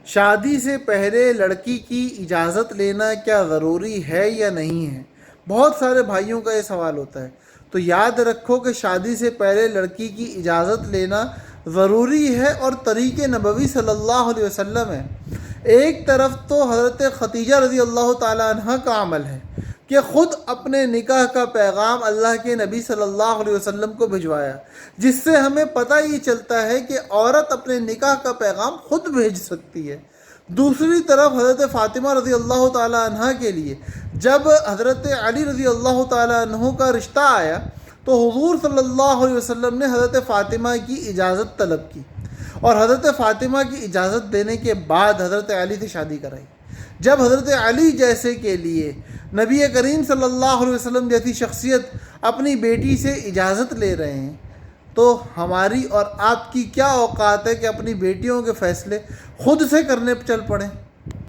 شادی سے پہلے لڑکی کی اجازت لینا کیا ضروری ہے یا نہیں ہے؟ بہت سارے بھائیوں کا یہ سوال ہوتا ہے۔ تو یاد رکھو کہ شادی سے پہلے لڑکی کی اجازت لینا ضروری ہے اور طریق نبوی صلی اللہ علیہ وسلم ہے۔ ایک طرف تو حضرت خدیجہ رضی اللہ تعالیٰ عنہ کا عمل ہے کہ خود اپنے نکاح کا پیغام اللہ کے نبی صلی اللہ علیہ وسلم کو بھجوایا، جس سے ہمیں پتہ یہ چلتا ہے کہ عورت اپنے نکاح کا پیغام خود بھیج سکتی ہے۔ دوسری طرف حضرت فاطمہ رضی اللہ تعالیٰ عنہ کے لیے جب حضرت علی رضی اللہ تعالیٰ عنہ کا رشتہ آیا تو حضور صلی اللہ علیہ وسلم نے حضرت فاطمہ کی اجازت طلب کی اور حضرت فاطمہ کی اجازت دینے کے بعد حضرت علی سے شادی کرائی۔ جب حضرت علی جیسے کے لیے نبی کریم صلی اللہ علیہ وسلم جیسی شخصیت اپنی بیٹی سے اجازت لے رہے ہیں تو ہماری اور آپ کی کیا اوقات ہے کہ اپنی بیٹیوں کے فیصلے خود سے کرنے چل پڑیں۔